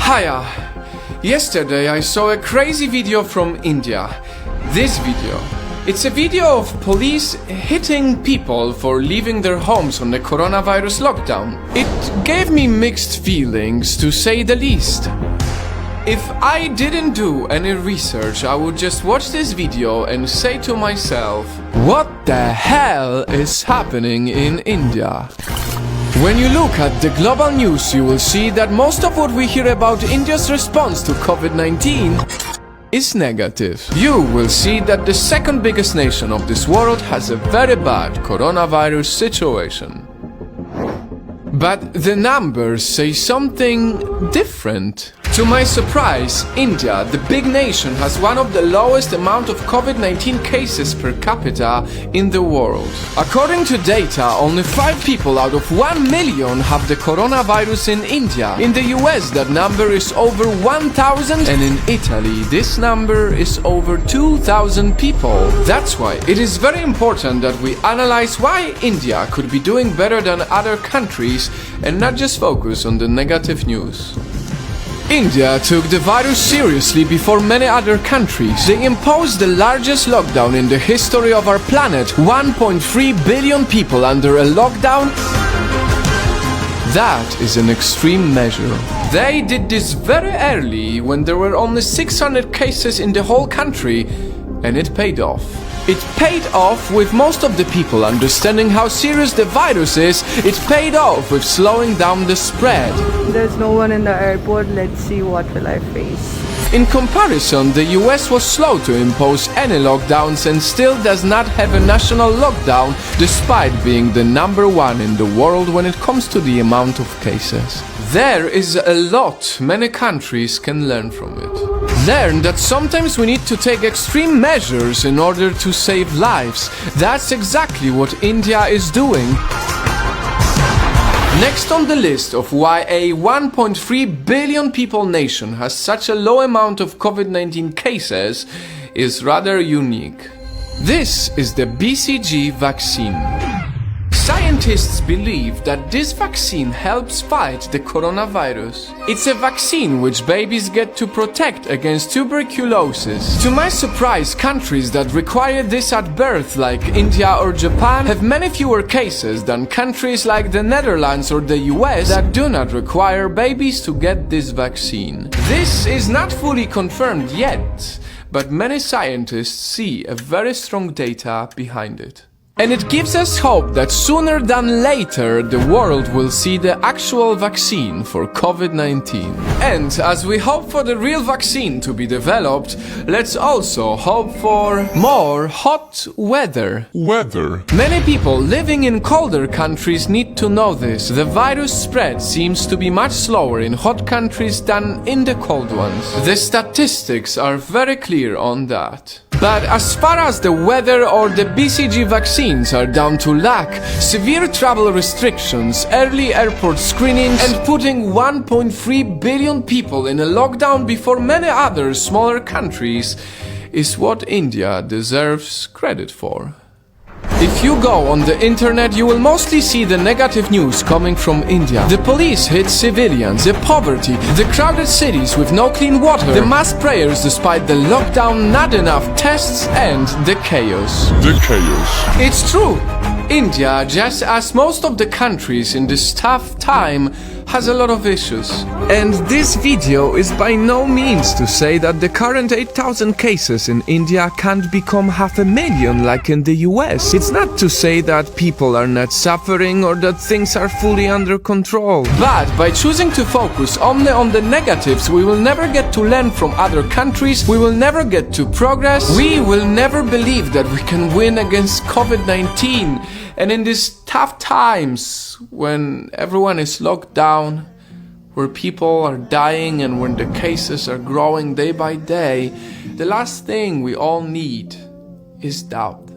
Hiya! Yesterday I saw a crazy video from India. This video. It's a video of police hitting people for leaving their homes on the coronavirus lockdown. It gave me mixed feelings, to say the least. If I didn't do any research, I would just watch this video and say to myself, what the hell is happening in India? When you look at the global news, you will see that most of what we hear about India's response to COVID-19 is negative. You will see that the second biggest nation of this world has a very bad coronavirus situation. But the numbers say something different. To my surprise, India, the big nation, has one of the lowest amount of COVID-19 cases per capita in the world. According to data, only 5 people out of 1 million have the coronavirus in India. In the US, that number is over 1,000, and in Italy, this number is over 2,000 people. That's why it is very important that we analyze why India could be doing better than other countries and not just focus on the negative news. India took the virus seriously before many other countries. They imposed the largest lockdown in the history of our planet. 1.3 billion people under a lockdown. That is an extreme measure. They did this very early, when there were only 600 cases in the whole country, and it paid off. It paid off with most of the people understanding how serious the virus is. It paid off with slowing down the spread. There's no one in the airport, let's see what will I face. In comparison, the US was slow to impose any lockdowns and still does not have a national lockdown, despite being the #1 in the world when it comes to the amount of cases. There is a lot many countries can learn from it. Learn that sometimes we need to take extreme measures in order to save lives. That's exactly what India is doing. Next on the list of why a 1.3 billion people nation has such a low amount of COVID-19 cases is rather unique. This is the BCG vaccine. Scientists believe that this vaccine helps fight the coronavirus. It's a vaccine which babies get to protect against tuberculosis. To my surprise, countries that require this at birth, like India or Japan, have many fewer cases than countries like the Netherlands or the US that do not require babies to get this vaccine. This is not fully confirmed yet, but many scientists see a very strong data behind it. And it gives us hope that sooner than later the world will see the actual vaccine for COVID-19. And as we hope for the real vaccine to be developed, let's also hope for more hot weather. Many people living in colder countries need to know this. The virus spread seems to be much slower in hot countries than in the cold ones. The statistics are very clear on that. But as far as the weather or the BCG vaccines are down to luck, severe travel restrictions, early airport screenings, and putting 1.3 billion people in a lockdown before many other smaller countries is what India deserves credit for. If you go on the internet, you will mostly see the negative news coming from India. The police hit civilians, the poverty, the crowded cities with no clean water, the mass prayers despite the lockdown, not enough tests, and the chaos. It's true. India, just as most of the countries in this tough time, has a lot of issues. And this video is by no means to say that the current 8,000 cases in India can't become 500,000 like in the US. It's not to say that people are not suffering or that things are fully under control. But by choosing to focus only on the negatives, we will never get to learn from other countries, we will never get to progress, we will never believe that we can win against COVID-19. And in these tough times, when everyone is locked down, where people are dying and when the cases are growing day by day, the last thing we all need is doubt.